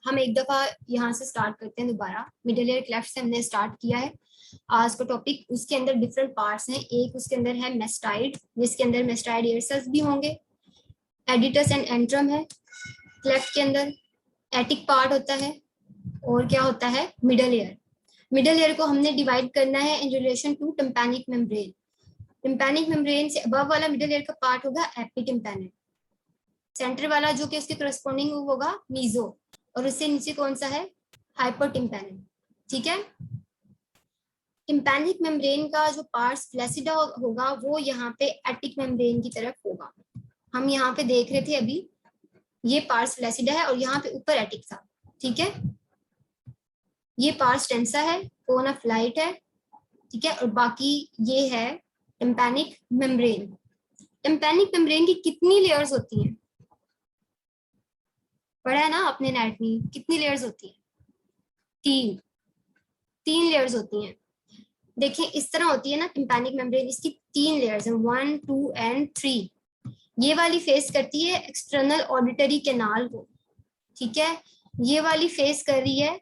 हम एक दफा यहाँ से स्टार्ट करते हैं दोबारा। मिडल ईयर क्लेफ्ट से हमने स्टार्ट किया है आज का टॉपिक। उसके अंदर डिफरेंट पार्ट्स हैं। एक उसके अंदर है मेस्टाइड, जिसके अंदर मेस्टाइड एयर सेल्स भी होंगे। एडिटस एंड एंट्रम है क्लेफ्ट के अंदर। एटिक पार्ट होता है, और क्या होता है, मिडल ईयर। मिडल ईयर को हमने डिवाइड करना है in relation to tympanic membrane. Tympanic membrane से अबव वाला मिडल ईयर का पार्ट होगा एपिटिम्पैनिक। सेंटर वाला जो कि उसके करस्पॉन्डिंग होगा मीजो, और उससे नीचे कौन सा है, हाइपोटिम्पैनिक। ठीक है। टिम्पैनिक मेम्ब्रेन का जो पार्ट्स फ्लैसिडा होगा वो यहाँ पे एटिक मेम्ब्रेन की तरफ होगा। हम यहाँ पे देख रहे थे अभी, ये पार्ट्स फ्लैसिडा है और यहाँ पे ऊपर एटिक था। ठीक है। ये पार्ट्स टेंसा है, कोन ऑफ लाइट है। ठीक है। और बाकी ये है टिम्पैनिक मेम्ब्रेन। टिम्पैनिक मेम्ब्रेन की कितनी लेयर्स होती हैं, पढ़ा है ना आपने एनाटॉमी, कितनी लेयर्स होती है, तीन। तीन लेयर्स होती हैं। देखिए इस तरह होती है ना टिम्पैनिक मेम्ब्रेन, इसकी तीन लेयर्स हैं, 1 2 एंड 3। ये वाली फेस करती है एक्सटर्नल ऑडिटरी कैनाल को। ठीक है। ये वाली फेस कर रही है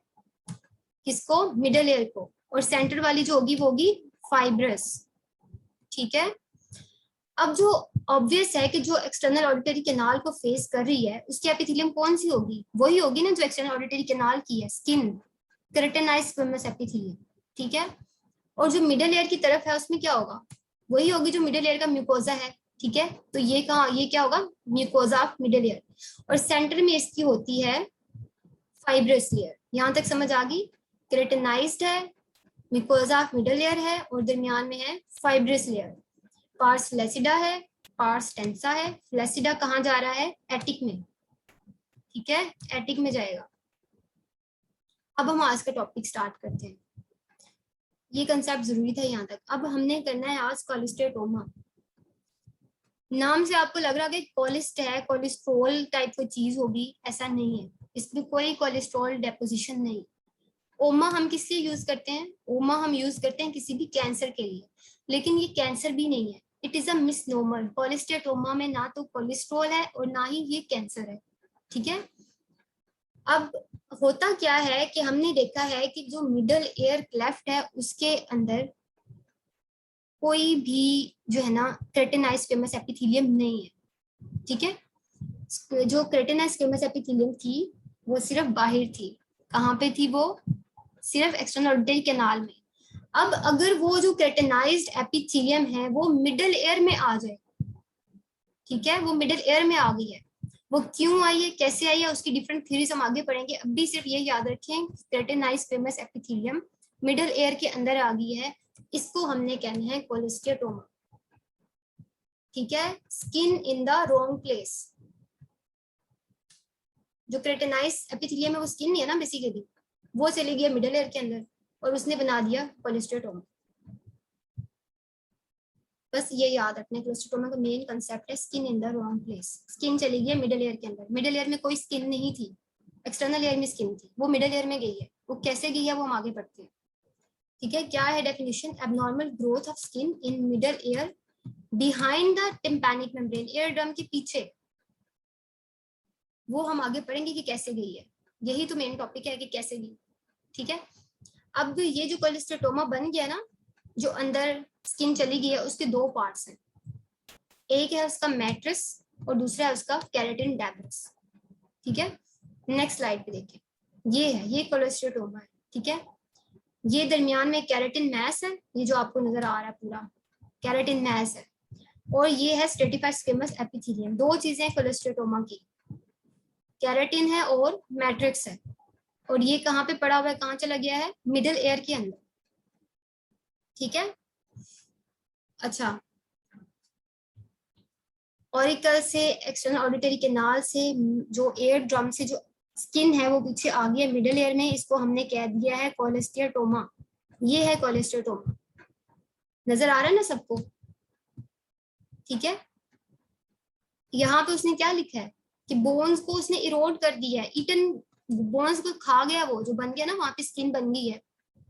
किसको, मिडल ईयर को। और सेंटर वाली जो होगी वो होगी फाइब्रस। ठीक है। अब जो ऑब्वियस है कि जो एक्सटर्नल ऑडिटरी कैनाल को फेस कर रही है उसकी एपिथेलियम कौन सी होगी, वही होगी ना जो एक्सटर्नल ऑडिटरी कैनाल की है, स्किन, केराटिनाइज्ड स्क्विमस एपिथेलियम। ठीक है। और जो मिडल ईयर की तरफ है उसमें क्या होगा, वही होगी जो मिडल ईयर का म्यूकोजा है। ठीक है। तो ये कहा, ये क्या होगा, म्यूकोजा ऑफ मिडल ईयर। और सेंटर में इसकी होती है फाइब्रस लेयर। यहां तक समझ आ गई। केराटिनाइज्ड है, म्यूकोजा ऑफ मिडल ईयर है, और दरमियान में है फाइब्रस लेयर। पार्स फ्लैसिडा है, पार्स टेंसा है। फ्लैसिडा कहाँ जा रहा है, एटिक में। ठीक है, एटिक में जाएगा। अब हम आज का टॉपिक स्टार्ट करते हैं। ये कंसेप्ट जरूरी था यहाँ तक। अब हमने करना है आज कोलेस्टेटोमा। नाम से आपको लग रहा है कि कोलिस्ट है, कोलेस्ट्रॉल टाइप कोई चीज होगी, ऐसा नहीं है। इसमें कोई कोलेस्ट्रॉल डेपोजिशन नहीं। ओमा हम किस लिए यूज करते हैं, ओमा हम यूज करते हैं किसी भी कैंसर के लिए, लेकिन ये कैंसर भी नहीं है। It is a misnomer. Cholesteatoma में ना तो कोलेस्ट्रॉल है और ना ही ये कैंसर है। ठीक है। अब होता क्या है कि हमने देखा है कि जो मिडल ईयर क्लेफ्ट है उसके अंदर कोई भी जो है ना केराटिनाइज्ड स्क्विमस एपिथेलियम नहीं है। ठीक है। जो केराटिनाइज्ड स्क्विमस एपिथेलियम थी वो सिर्फ बाहर थी। कहाँ पे थी वो, सिर्फ एक्सटर्नल ऑडिटरी कैनाल में। अब अगर वो जो केराटिनाइज्ड एपिथेलियम है वो मिडल एयर में आ जाए, ठीक है, वो मिडल एयर में आ गई है, वो क्यों आई है, कैसे आई है, उसकी डिफरेंट थ्योरीज हम आगे पढ़ेंगे। अभी सिर्फ ये याद रखें, केराटिनाइज्ड स्क्विमस एपिथेलियम मिडल एयर के अंदर आ गई है, इसको हमने कहना है कोलेस्टेटोमा। ठीक है। Skin in the wrong place. जो केराटिनाइज्ड एपिथेलियम है वो स्किन नहीं है ना बेसिकली, वो चली गई मिडल एयर के अंदर और उसने बना दिया कोलेस्टेटोमा। बस ये याद रखना है, कोलेस्टेटोमा का मेन कंसेप्ट है skin in the wrong place. Skin चली गई मिडल ईयर के अंदर। मिडल ईयर में कोई स्किन नहीं थी, एक्सटर्नल ईयर में स्किन थी, वो मिडल ईयर में गई है। वो कैसे गई है वो हम आगे पढ़ते हैं। ठीक है। क्या है definition, abnormal growth of skin in middle ear behind the tympanic membrane, ear drum के पीछे। वो हम आगे पढ़ेंगे कि कैसे गई है। यही तो मेन टॉपिक है कि कैसे गई। ठीक है। अब ये जो कोलेस्टेटोमा बन गया ना, जो अंदर स्किन चली गई है, उसके दो पार्ट्स हैं। एक है उसका मैट्रिक्स और दूसरा है उसका केराटिन डेब्रिस। ठीक है। नेक्स्ट स्लाइड पे देखिए, ये है, ये कोलेस्टेटोमा है। ठीक है। ये दरमियान में केराटिन मैस है, ये जो आपको नजर आ रहा है पूरा केराटिन मैस है। और ये है स्ट्रेटिफाइड स्क्विमस एपिथेलियम। दो चीजें कोलेस्टेटोमा की, केराटिन है और मैट्रिक्स है। और ये कहाँ पे पड़ा हुआ है, कहाँ चला गया है, मिडिल एयर के अंदर। ठीक है। अच्छा, ऑरिकल से, एक्सटर्नल ऑडिटरी कैनाल से, जो एयर ड्रम से जो स्किन है वो पीछे आ गई है मिडिल एयर में, इसको हमने कह दिया है कोलेस्टेटोमा। ये है कोलेस्टेटोमा। नजर आ रहा है ना सबको। ठीक है। यहाँ पे उसने क्या लिखा है कि बोन्स को उसने इरोड कर दिया है, ईटन, बोन्स को खा गया, वो जो बन गया ना, वहां पे स्किन बन गई है,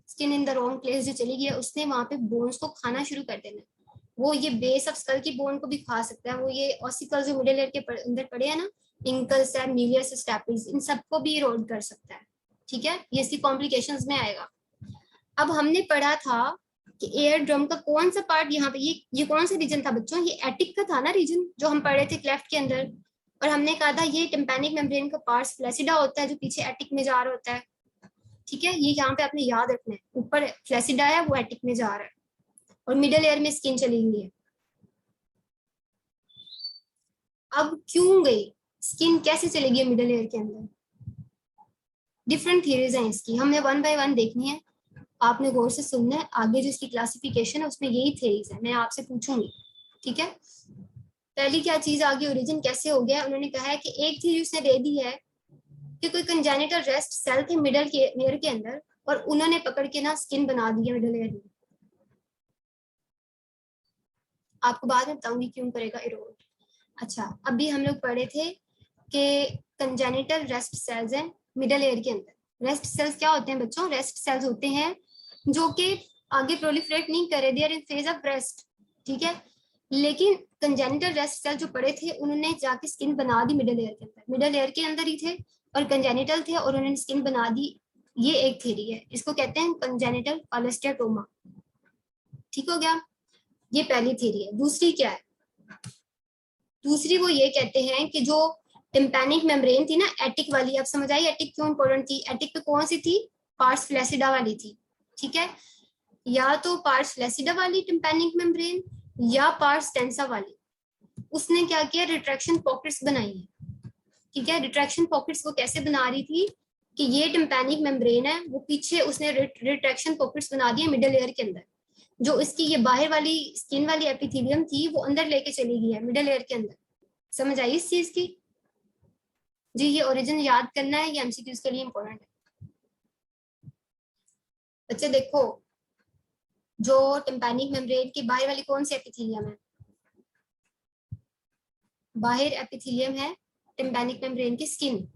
skin in the wrong place जो चली गई है, उसने वहां पे बोन्स को खाना शुरू कर देना। वो ये बेस ऑफ स्कल की बोन को भी खा सकता है, वो ये ऑसिकल जो मिडिल ईयर के अंदर पड़े हैं ना, इंकल्स है, मिलियस स्टेपिस, इन सबको भी इरोड कर सकता है। ठीक है, ये इसकी कॉम्प्लिकेशंस में आएगा। अब हमने पढ़ा था कि एयर ड्रम का कौन सा पार्ट यहाँ पे, ये कौन सा रीजन था बच्चों, ये एटिक का था ना रीजन, जो हम पढ़े थे क्लेफ्ट के अंदर। और हमने कहा था ये टिम्पैनिक मेम्ब्रेन का पार्ट फ्लैसिडा होता है जो पीछे एटिक में जा रहा होता है। ठीक है, ये यहाँ पे आपने याद रखना है, ऊपर फ्लैसिडा है वो एटिक में जा रहा है और मिडल एयर में स्किन चली गई है। अब क्यों गई स्किन, कैसे चलेगी मिडल एयर के अंदर, डिफरेंट थियरीज हैं इसकी, हमने वन बाय वन देखनी है, आपने गौर से सुनना है। आगे जो इसकी क्लासिफिकेशन है उसमें यही थियरीज है, मैं आपसे पूछूंगी। ठीक है, पहली क्या चीज आ गई, ओरिजिन कैसे हो गया। उन्होंने कहा है कि एक थ्योरी उसने दे दी है कि कोई कंजेनिटल रेस्ट सेल थे मिडल के एयर के अंदर और उन्होंने पकड़ के ना स्किन बना दी है मिडल एयर में। आपको बाद में बताऊंगी क्यों करेगा इरोड। अच्छा, अभी हम लोग पढ़े थे कि कंजेनिटल रेस्ट सेल्स हैं मिडल एयर के अंदर। रेस्ट सेल्स क्या होते हैं बच्चों, रेस्ट सेल्स होते हैं जो कि आगे प्रोलिफरेट नहीं करे, they are in phase of rest. ठीक है, लेकिन कंजेनिटल रेस्ट सेल जो पड़े थे उन्होंने जाके स्किन बना दी मिडल एयर के अंदर, मिडल एयर के अंदर ही थे और कंजेनिटल थे और उन्होंने स्किन बना दी। ये एक थ्योरी है, इसको कहते हैं कंजेनिटल ऑलेस्टियाटोमा। ठीक हो गया, ये पहली थ्योरी है। दूसरी क्या है, दूसरी वो ये कहते हैं कि जो टिम्पैनिक मेम्ब्रेन थी ना एटिक वाली, अब समझ आई एटिक क्यों इंपॉर्टेंट थी। एटिक पे कौन सी थी, पार्स फ्लैसिडा वाली थी। ठीक है, या तो पार्स फ्लैसिडा वाली टिम्पैनिक मेम्ब्रेन या पार्स टेंसा वाली। उसने क्या किया, रिट्रैक्शन पॉकेट्स बनाई है। ठीक है, रिट्रैक्शन पॉकेट्स वो कैसे बना रही थी कि ये टिम्पैनिक मेम्ब्रेन है, वो पीछे उसने रिट्रैक्शन पॉकेट्स बना दिए मिडल एयर के अंदर। जो इसकी ये बाहर वाली स्किन वाली एपिथेलियम थी वो अंदर लेके चली गई है मिडल एयर के अंदर। समझ आई इस चीज की जी। ये ओरिजिन याद करना है, ये एमसीक्यूज के लिए इंपॉर्टेंट है। बच्चे देखो, जो टिम्पैनिक मेम्ब्रेन की बाहर वाली कौन सी एपिथेलियम है, बाहर एपिथेलियम है टिम्पैनिक मेम्ब्रेन की स्किन।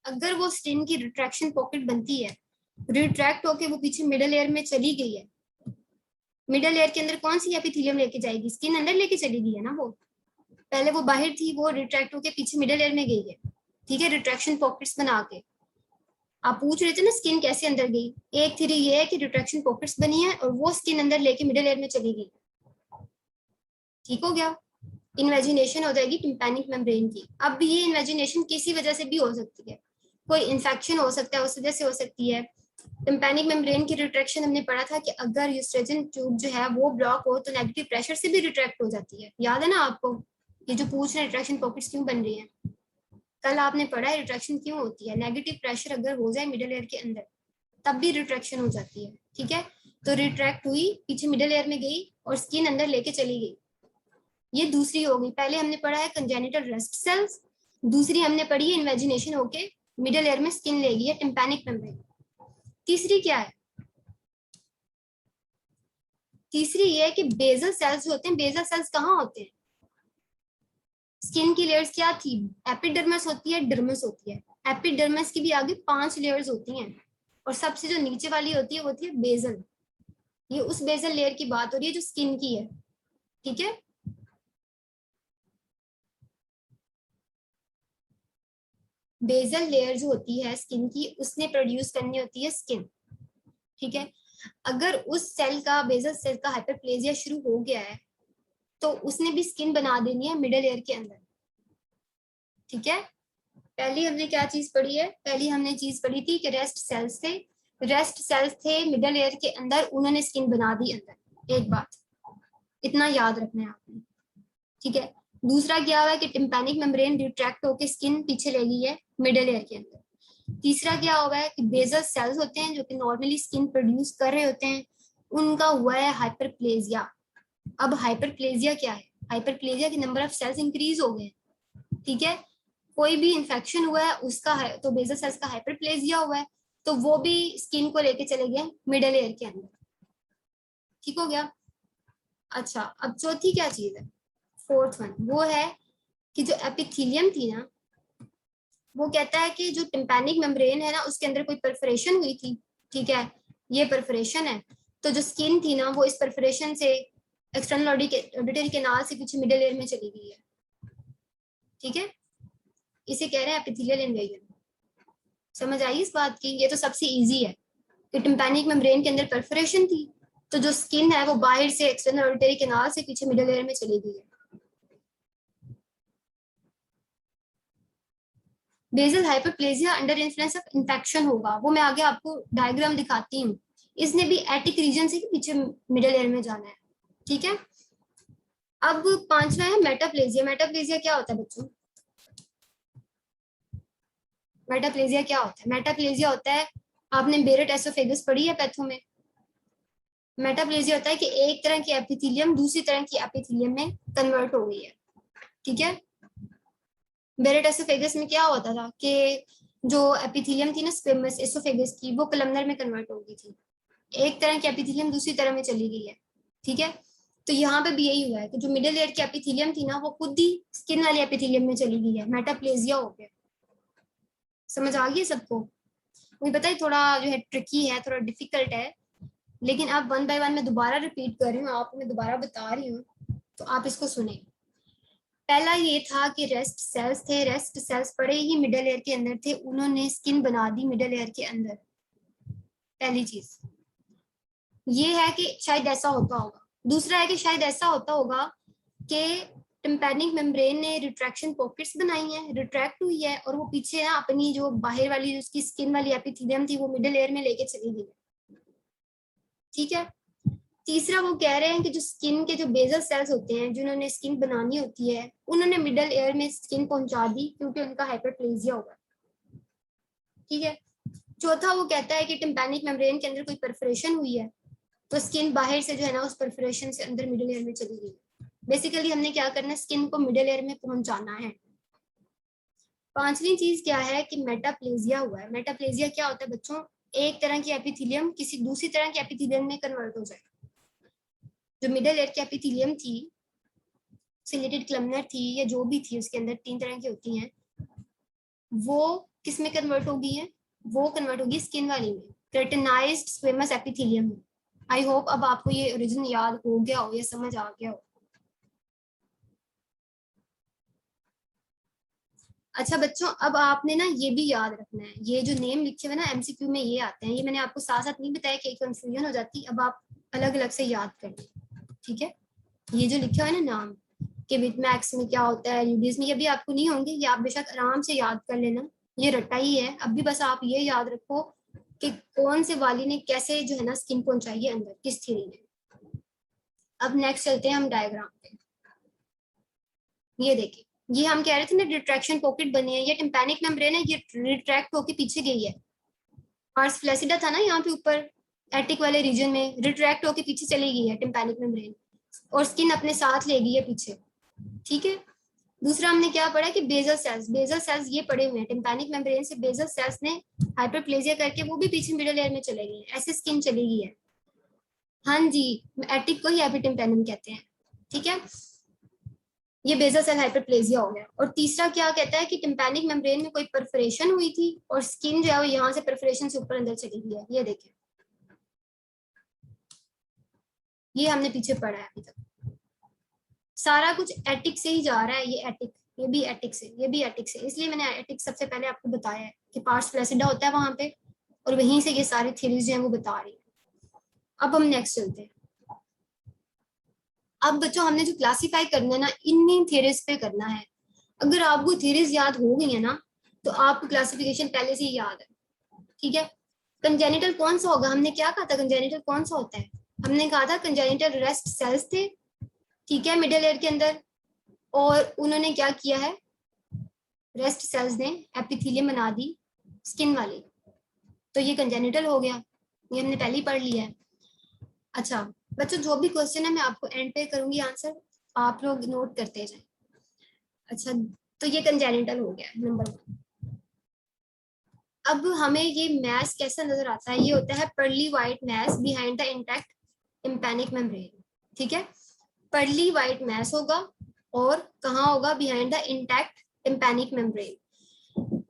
अगर वो स्किन की रिट्रैक्शन पॉकेट बनती है, रिट्रैक्ट होके वो पीछे मिडल एयर में चली गई है, मिडल एयर के अंदर कौन सी एपिथेलियम लेके जाएगी, स्किन अंदर लेके चली गई है ना। वो पहले वो बाहर थी, वो रिट्रैक्ट होके पीछे मिडल एयर में गई है। ठीक है, रिट्रैक्शन पॉकेट्स बना के। आप पूछ रहे थे ना स्किन कैसे अंदर गई, एक थ्योरी ये है कि रिट्रैक्शन पॉकेट्स बनी है और वो स्किन अंदर लेके मिडल एयर में चली गई। ठीक हो गया, इन्वेजिनेशन हो जाएगी टिम्पैनिक मेम्ब्रेन की। अब भी ये इन्वेजिनेशन किसी वजह से भी हो सकती है, कोई इन्फेक्शन हो सकता है उस वजह से हो सकती है। टिम्पैनिक मेम्ब्रेन की रिट्रैक्शन हमने पढ़ा था कि अगर यूस्ट्रेजन ट्यूब जो है वो ब्लॉक हो तो नेगेटिव प्रेशर से भी रिट्रैक्ट हो जाती है। याद है ना आपको, ये जो पूछ रहे रिट्रैक्शन पॉकेट्स क्यों बन रही है, कल आपने पढ़ा है रिट्रैक्शन क्यों होती है। नेगेटिव प्रेशर अगर हो जाए मिडल एयर के अंदर तब भी रिट्रैक्शन हो जाती है। ठीक है, तो रिट्रैक्ट हुई, पीछे मिडल एयर में गई और स्किन अंदर लेके चली गई। ये दूसरी हो गई। पहले हमने पढ़ा है कंजेनिटल रेस्ट सेल्स, दूसरी हमने पढ़ी है इन्वेजिनेशन होके मिडल एयर में स्किन ले गई है टिम्पैनिक मेम्ब्रेन। तीसरी क्या है, तीसरी ये है कि बेसल सेल्स जो होते हैं, बेसल सेल्स कहाँ होते हैं, स्किन की लेयर्स क्या थी, एपिडर्मिस होती है, डर्मिस होती है। एपिडर्मिस की भी आगे 5 लेयर्स होती हैं और सबसे जो नीचे वाली होती है वो होती है बेसल। ये उस बेसल लेयर की बात हो रही है जो स्किन की है। ठीक है, बेसल लेयर जो होती है स्किन की उसने प्रोड्यूस करनी होती है स्किन। ठीक है, अगर उस सेल का, बेसल सेल का हाइपरप्लेजिया शुरू हो गया है तो उसने भी स्किन बना देनी है मिडल एयर के अंदर। ठीक है, पहली हमने क्या चीज पढ़ी है, पहली हमने चीज पढ़ी थी कि रेस्ट सेल्स थे, रेस्ट सेल्स थे मिडल एयर के अंदर, उन्होंने स्किन बना दी अंदर। एक बात इतना याद रखना है आपने। ठीक है, दूसरा क्या हुआ है कि टिम्पैनिक मेम्ब्रेन रिट्रैक्ट होकर स्किन पीछे ले गई है मिडल एयर के अंदर। तीसरा क्या हुआ है कि बेसल सेल्स होते हैं जो कि नॉर्मली स्किन प्रोड्यूस कर रहे होते हैं, उनका हुआ है हाइपरप्लेजिया। अब हाइपरप्लेजिया क्या है, हाइपरप्लेजिया के नंबर ऑफ सेल्स इंक्रीज हो गए। ठीक है, कोई भी इंफेक्शन हुआ है उसका है तो बेसल सेल्स का हाइपरप्लेजिया हुआ है तो वो भी स्किन को लेके चले गए मिडल एयर के अंदर। ठीक हो गया। अच्छा, अब चौथी क्या चीज है, फोर्थ वन, वो है कि जो एपिथेलियम थी ना, वो कहता है कि जो टिम्पैनिक मेम्ब्रेन है ना उसके अंदर कोई परफोरेशन हुई थी। ठीक है, ये परफोरेशन है तो जो स्किन थी ना वो इस परफोरेशन से एक्सटर्नल ऑडिटरी कैनाल से पीछे मिडल एयर में चली गई है। ठीक है, इसे कह रहे हैं एपिथेलियल इन्वेजन। समझ आई इस बात की? ये तो सबसे इजी है कि टिम्पैनिक मेम्ब्रेन के अंदर परफोरेशन थी, तो जो स्किन है वो बाहर से एक्सटर्नल ऑडिटरी कैनाल से पीछे मिडिल लेयर में चली गई है। Basal hyperplasia under influence of infection होगा, वो मैं आगे आपको डायग्राम दिखाती हूँ। इसने भी एटिक रीजन से पीछे मिडिल एयर में जाना है, ठीक है। अब पांचवा है मेटाप्लेजिया। मेटाप्लेजिया क्या होता है बच्चों? मेटाप्लेजिया क्या होता है? मेटाप्लेजिया होता है, आपने बेरेट एसोफेगस पढ़ी है पैथो में। मेटाप्लेजिया होता है कि एक तरह की एपिथेलियम दूसरी तरह की एपिथेलियम में कन्वर्ट हो गई है, ठीक है। बेरेट एसोफेगस में क्या होता था कि जो एपिथेलियम थी ना स्क्वेमस एसोफेगस की, वो कलमनर में कन्वर्ट हो गई थी। एक तरह की एपिथेलियम दूसरी तरह में चली गई है, ठीक है। तो यहाँ पे भी यही हुआ है कि जो मिडिल लेयर की एपिथेलियम थी ना, वो खुद ही स्किन वाली एपिथेलियम में चली गई है, मेटाप्लेजिया हो गया। समझ आ गई सबको? मुझे पता है थोड़ा जो है ट्रिकी है, थोड़ा डिफिकल्ट है, लेकिन अब वन बाय वन मैं दोबारा रिपीट कर रही हूँ, आपको मैं दोबारा बता रही हूँ, तो आप इसको सुने। पहला ये था कि रेस्ट सेल्स थे, रेस्ट सेल्स बड़े ही मिडिल एयर के अंदर थे, उन्होंने स्किन बना दी मिडिल एयर के अंदर। पहली चीज ये है कि शायद ऐसा होता होगा। दूसरा है कि शायद ऐसा होता होगा कि टिम्पैनिक मेम्ब्रेन ने रिट्रैक्शन पॉकेट्स बनाई हैं, रिट्रैक्ट हुई है, और वो पीछे है अपनी जो बाहर वाली उसकी स्किन वाली एपिथेलियम थी वो मिडिल एयर में लेके चली गई है, ठीक है। तीसरा वो कह रहे हैं कि जो स्किन के जो बेजल सेल्स होते हैं जिन्होंने स्किन बनानी होती है, उन्होंने मिडिल एयर में स्किन पहुंचा दी क्योंकि उनका हाइपरप्लेजिया होगा, ठीक है। चौथा वो कहता है कि टिम्पैनिक मेम्ब्रेन के अंदर कोई परफोरेशन हुई है, तो स्किन बाहर से जो है ना उस परफोरेशन से अंदर मिडिल एयर में चली गई। बेसिकली हमने क्या करना है, स्किन को मिडिल एयर में पहुंचाना है। पांचवी चीज क्या है कि मेटाप्लेजिया हुआ है। मेटाप्लेजिया क्या होता है बच्चों? एक तरह की एपिथेलियम किसी दूसरी तरह की एपिथेलियम में कन्वर्ट हो जाए। जो मिडिल एयर की एपिथेलियम थी, सिलेटेड क्लमनर थी या जो भी थी, उसके अंदर तीन तरह की होती हैं, वो किस में कन्वर्ट हो गई है? वो कन्वर्ट होगी स्किन वाली में, केराटिनाइज्ड स्क्वेमस एपिथेलियम में। आई होप अब आपको ये ओरिजिन याद हो गया हो या समझ आ गया हो। अच्छा बच्चों, अब आपने ना ये भी याद रखना है, ये जो नेम लिखे हुए ना एमसीक्यू में ये आते हैं, ये मैंने आपको साथ साथ नहीं बताया कि कंफ्यूजन हो जाती, अब आप अलग अलग से याद कर लें, ठीक है। ये जो लिखा है ना नाम कि विथ मैक्स में क्या होता है, यूडीज में, ये भी आपको नहीं होंगे, ये आप बेशक आराम से याद कर लेना, ये रटा ही है। अब भी बस आप ये याद रखो कि कौन से वाली ने कैसे जो है ना स्किन पहुंचाई है अंदर, किस थ्योरी ने। अब नेक्स्ट चलते हैं हम डायग्राम पे। ये देखिए, ये हम कह रहे थे ना रिट्रैक्शन पॉकेट बनी है, ये टिम्पैनिक मेम्ब्रेन है, ये रिट्रैक्ट होके पीछे गई है। पार्स फ्लैसिडा था ना यहाँ पे ऊपर एटिक वाले रीजन में, रिट्रैक्ट होके पीछे चली गई है टिम्पैनिक मेम्ब्रेन, और स्किन अपने साथ ले गई है पीछे, ठीक है। दूसरा हमने क्या पढ़ा कि बेजल सेल्स, बेजल सेल्स ये पड़े हुए हैं टिम्पैनिक मेम्ब्रेन से, बेजल सेल्स ने हाइपरप्लेजिया करके वो भी पीछे मिडिल एयर में चले गई है, ऐसे स्किन चली गई है। हाँ जी, एटिक को ही एपिटिम्पैनिक कहते हैं, ठीक है। ये बेजल सेल हाइपरप्लेजिया हो गया। और तीसरा क्या कहता है कि टिम्पैनिक मेम्ब्रेन में कोई परफोरेशन हुई थी और स्किन जो है वो यहाँ से परफोरेशन से ऊपर अंदर चली गई है। ये देखिए, ये हमने पीछे पढ़ा है अभी तक, सारा कुछ एटिक से ही जा रहा है। ये एटिक, ये भी एटिक से, ये भी एटिक से, इसलिए मैंने एटिक सबसे पहले आपको बताया है कि पार्स फ्लैसिडा होता है वहां पे, और वहीं से ये सारी थ्योरीज जो है वो बता रही है। अब हम नेक्स्ट चलते हैं। अब बच्चों हमने जो क्लासीफाई करना है ना, इन्हीं थ्योरीज पे करना है। अगर आपको थ्योरीज याद हो गई है ना, तो आपको क्लासिफिकेशन पहले से ही याद है, ठीक है। कंजेनिटल कौन सा होगा? हमने क्या कहा था कंजेनिटल कौन सा होता है? हमने कहा था कंजेनिटल रेस्ट सेल्स थे, ठीक है, मिडिल एयर के अंदर, और उन्होंने क्या किया है, रेस्ट सेल्स ने एपिथेलियम बना दी स्किन वाली, तो ये कंजेनिटल हो गया, ये हमने पहले ही पढ़ लिया है। अच्छा बच्चों, जो भी क्वेश्चन है मैं आपको एंड पे करूंगी आंसर, आप लोग नोट करते जाएं। अच्छा, तो ये कंजेनिटल हो गया नंबर 1। अब हमें ये मैस कैसा नजर आता है? ये होता है pearly white mass behind the intact tympanic membrane, ठीक है। पर्ली व्हाइट मैस होगा, और कहाँ होगा? Behind the intact tympanic membrane.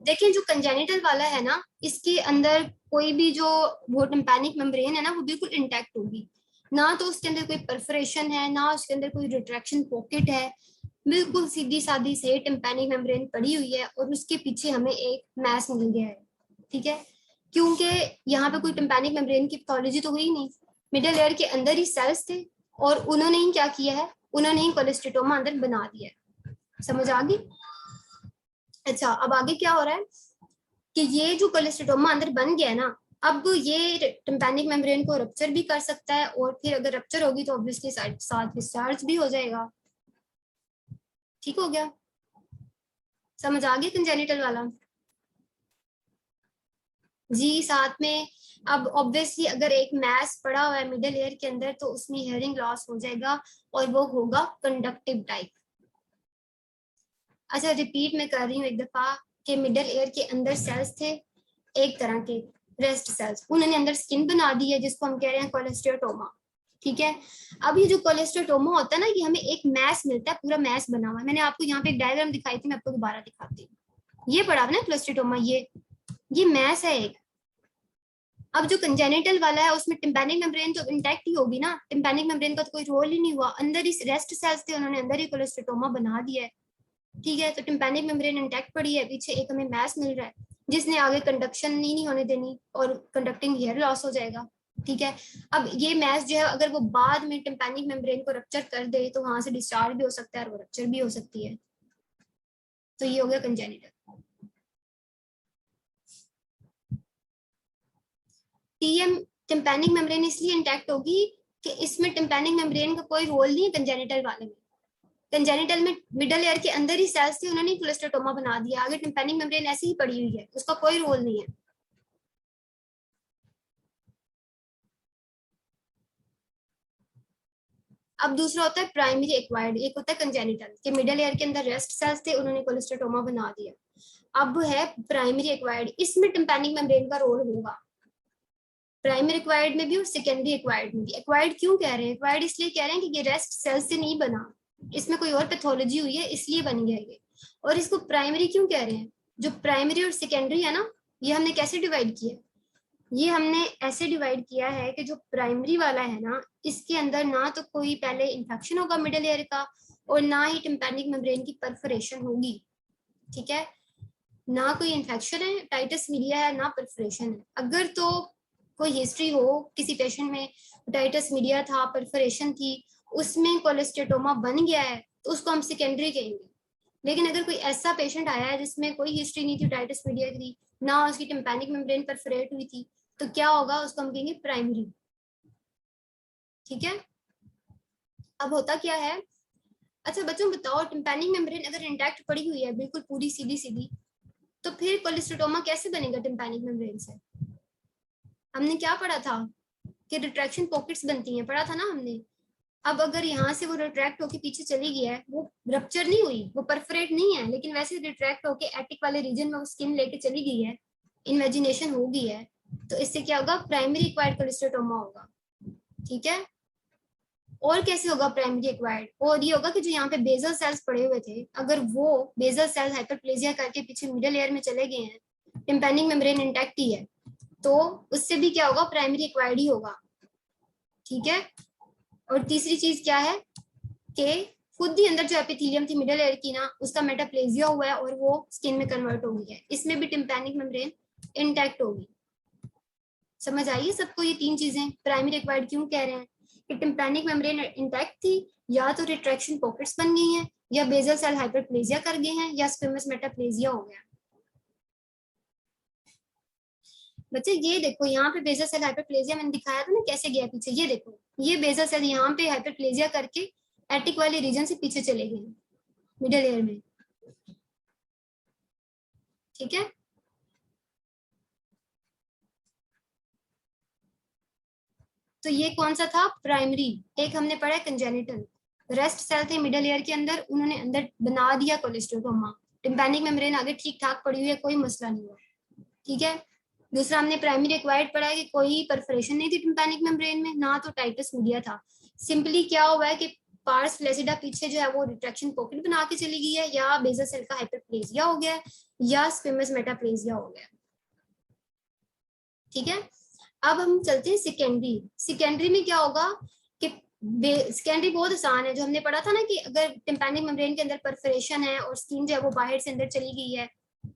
देखिए जो कंजेनिटल वाला है ना, इसके अंदर कोई भी जो वो टिम्पैनिक मेम्ब्रेन है ना, वो बिल्कुल इंटैक्ट होगी, ना तो उसके अंदर कोई परफोरेशन है, ना उसके अंदर कोई रिट्रैक्शन पॉकेट है, बिल्कुल सीधी सादी सही टिम्पैनिक मेम्ब्रेन पड़ी हुई है और उसके पीछे हमें एक मैस मिल गया है, ठीक है, क्योंकि यहाँ पे कोई टिम्पैनिक मेम्ब्रेन की पैथोलॉजी तो हुई नहीं, मिडल लेयर के अंदर ही सेल्स थे और उन्होंने ही क्या किया है, उन्होंने ही कोलेस्टेटोमा अंदर बना दिया है। समझ आ गई? अच्छा, अब आगे क्या हो रहा है कि ये जो कोलेस्टेटोमा अंदर बन गया है ना, अब ये टिम्पैनिक मेम्ब्रेन को रप्चर भी कर सकता है और फिर अगर रप्चर होगी तो ऑब्वियसली साथ डिस्चार्ज भी हो जाएगा। ठीक हो गया? समझ आ गया कंजेनिटल वाला? जी, साथ में अब ऑब्वियसली अगर एक मैस पड़ा हुआ है मिडल ईयर के अंदर तो उसमें हियरिंग लॉस हो जाएगा और वो होगा कंडक्टिव टाइप। अच्छा, रिपीट मैं कर रही हूँ एक दफा कि मिडल ईयर के अंदर सेल्स थे एक तरह के रेस्ट सेल्स, उन्होंने अंदर स्किन बना दी है जिसको हम कह रहे हैं कोलेस्टेटोमा। ठीक है, अब ये जो कोलेस्टेटोमा होता है ना, ये हमें एक मैस मिलता है, पूरा मैस बना हुआ है। मैंने आपको यहाँ पे एक डायग्राम दिखाई थी, मैं आपको दोबारा दिखाती हूँ। ये पड़ा हुआ ना कोलेस्टेटोमा, ये मैस है एक। अब जो कंजेनिटल वाला है उसमें टिम्पैनिक मेम्ब्रेन तो इंटैक्ट ही होगी ना, टिम्पैनिक मेम्ब्रेन का तो कोई रोल ही नहीं हुआ, अंदर ही रेस्ट सेल्स थे, उन्होंने अंदर ही कोलेस्टेटोमा बना दिया है। ठीक है, तो टिम्पैनिक मेम्ब्रेन इंटैक्ट पड़ी है, पीछे एक हमें मैस मिल रहा है जिसने आगे कंडक्शन नहीं होने देनी और कंडक्टिंग हेयर लॉस हो जाएगा। ठीक है, अब ये मैस जो है अगर वो बाद में टिम्पैनिक मेम्ब्रेन को रप्चर कर दे तो वहां से डिस्चार्ज भी हो सकता है और वो रप्चर भी हो सकती है। तो ये हो गया कंजेनिटल। टीएम टिम्पैनिक मेम्ब्रेन इसलिए इंटैक्ट होगी कि इसमें टिम्पैनिक मेम्ब्रेन का कोई रोल नहीं है कंजेनिटल वाले में। कंजेनिटल में मिडल एयर के अंदर ही सेल्स थे, उन्होंने कोलेस्टेटोमा बना दिया, आगे टिम्पैनिक मेम्ब्रेन ऐसे ही पड़ी हुई है, उसका कोई रोल नहीं है। अब दूसरा होता है प्राइमरी एक्वायर्ड, एक होता है कंजेनिटल कि मिडल एयर के अंदर रेस्ट सेल्स थे, उन्होंने कोलेस्टेटोमा बना दिया। अब है प्राइमरी एक्वायर्ड, इसमें टिम्पैनिक मेम्ब्रेन का रोल होगा, प्राइमरी एक्वायर्ड में भी और सेकेंडरी एक्वायर्ड में भी। एक्वायर्ड क्यों कह रहे हैं? एक्वायर्ड इसलिए कह रहे हैं कि ये रेस्ट सेल्स से नहीं बना, इसमें कोई और पैथोलॉजी हुई है इसलिए बन गया ये। और इसको प्राइमरी क्यों कह रहे हैं? जो प्राइमरी और सेकेंडरी है ना, ये हमने कैसे डिवाइड किया? ये हमने ऐसे डिवाइड किया है कि जो प्राइमरी वाला है ना, इसके अंदर ना तो कोई पहले इन्फेक्शन होगा मिडल एयर का और ना ही टिम्पैनिक मेम्ब्रेन की परफोरेशन होगी। ठीक है, ना कोई इन्फेक्शन है, टाइटस मीडिया है, ना परफोरेशन है। अगर तो कोई हिस्ट्री हो किसी पेशेंट में, टाइटस मीडिया था, परफोरेशन थी, उसमें कोलेस्टेटोमा बन गया है, तो उसको हम सेकेंडरी कहेंगे। लेकिन अगर कोई ऐसा पेशेंट आया है जिसमें कोई हिस्ट्री नहीं थी टाइटस मीडिया की, ना उसकी टिम्पैनिक मेम्ब्रेन परफोरेट हुई थी, तो क्या होगा, उसको हम कहेंगे प्राइमरी। ठीक है, अब होता क्या है? अच्छा बच्चों बताओ, टिम्पैनिक मेम्ब्रेन अगर इंटैक्ट पड़ी हुई है बिल्कुल पूरी सीधी सीधी, तो फिर कोलेस्टेटोमा कैसे बनेगा टिम्पैनिक मेम्ब्रेन से? हमने क्या पढ़ा था कि रिट्रैक्शन पॉकेट्स बनती हैं, पढ़ा था ना हमने। अब अगर यहाँ से वो रिट्रैक्ट होके पीछे चली गई है, वो रप्चर नहीं हुई, वो परफोरेट नहीं है, लेकिन वैसे रिट्रैक्ट होके एटिक वाले रीजन में वो स्किन लेके चली गई है, इन्वेजिनेशन हो गई है, तो इससे क्या होगा, प्राइमरी एक्वायर्ड कोलेस्टेटोमा होगा। ठीक है, और कैसे होगा प्राइमरी एक्वायर्ड? और ये होगा कि जो यहाँ पे बेजल सेल्स पड़े हुए थे, अगर वो बेजल सेल्स हाइपरप्लेजिया करके पीछे मिडल एयर में चले गए हैं, टिम्पैनिक मेम्ब्रेन इंटैक्ट ही है, तो उससे भी क्या होगा, प्राइमरी एक्वायर्ड ही होगा। ठीक है, और तीसरी चीज क्या है कि खुद ही अंदर जो एपिथेलियम थी मिडल एयर की ना, उसका मेटाप्लेजिया हुआ है और वो स्किन में कन्वर्ट हो गई है, इसमें भी टिम्पैनिक मेम्ब्रेन इंटैक्ट होगी। समझ आइए सबको ये तीन चीजें? प्राइमरी एक्वायर्ड क्यों कह रहे हैं कि टिम्पैनिक मेम्ब्रेन इंटैक्ट थी, या तो रिट्रैक्शन पॉकेट्स बन गई हैं, या बेजल सेल हाइपरप्लेजिया कर गए हैं, या स्क्विमस मेटाप्लेजिया हो गया। बच्चे ये देखो, यहाँ पे बेजल सेल हाइपरप्लेजिया मैंने दिखाया था ना कैसे गया पीछे, ये देखो ये बेजल सेल यहाँ पे हाइपरप्लेजिया करके एटिक वाले रीजन से पीछे चले गए मिडल एयर में। ठीक है, तो ये कौन सा था, प्राइमरी। एक हमने पढ़ा है कंजेनिटल, रेस्ट सेल थे मिडल ईयर के अंदर, उन्होंने अंदर बना दिया कोलेस्टेटोमा, टिम्पैनिक मेम्ब्रेन आगे ठीक ठाक पड़ी हुई है, कोई मसला नहीं हुआ। ठीक है, दूसरा हमने प्राइमरी एक्वायर्ड पढ़ा है कि कोई परफोरेशन नहीं थी टिम्पैनिक मेम्ब्रेन में, ना तो टाइटस मीडिया था, सिंपली क्या हुआ है कि पार्स फ्लैसिडा पीछे जो है वो रिट्रैक्शन पॉकेट बना के चली गई है, या बेजल सेल का हाइपरप्लेजिया हो गया है, या स्क्विमस मेटाप्लेजिया हो गया। ठीक है, अब हम चलते हैं सेकेंडरी। सेकेंडरी में क्या होगा कि सेकेंडरी बहुत आसान है, जो हमने पढ़ा था ना कि अगर टिम्पैनिक मेम्ब्रेन के अंदर परफोरेशन है और स्किन जो है वो बाहर से अंदर चली गई है,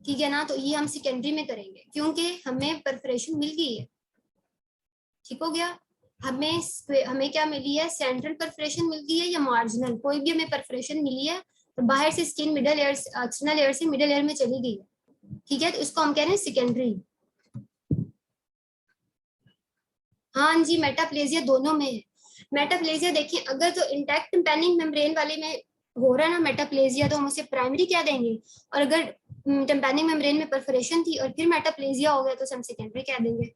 ठीक है ना, तो ये हम सेकेंडरी में करेंगे क्योंकि हमें परफोरेशन मिल गई है। ठीक हो गया। हमें हमें क्या मिली है, सेंट्रल परफोरेशन मिल गई है या मार्जिनल, कोई भी हमें परफोरेशन मिली है तो बाहर से skin middle air, external air से मिडल एयर में चली गई है, ठीक है, तो इसको हम कह रहे हैं सेकेंडरी। हाँ जी, मेटाप्लेजिया दोनों में है। मेटाप्लेजिया देखिए, अगर तो इंटैक्ट टिम्पैनिक मेम्ब्रेन वाले में हो रहा है ना मेटाप्लेजिया, तो हम उसे प्राइमरी कह देंगे, और अगर टिम्पैनिक मेम्ब्रेन में परफोरेशन थी और फिर मेटाप्लेजिया हो गया तो हम सेकेंडरी कह देंगे।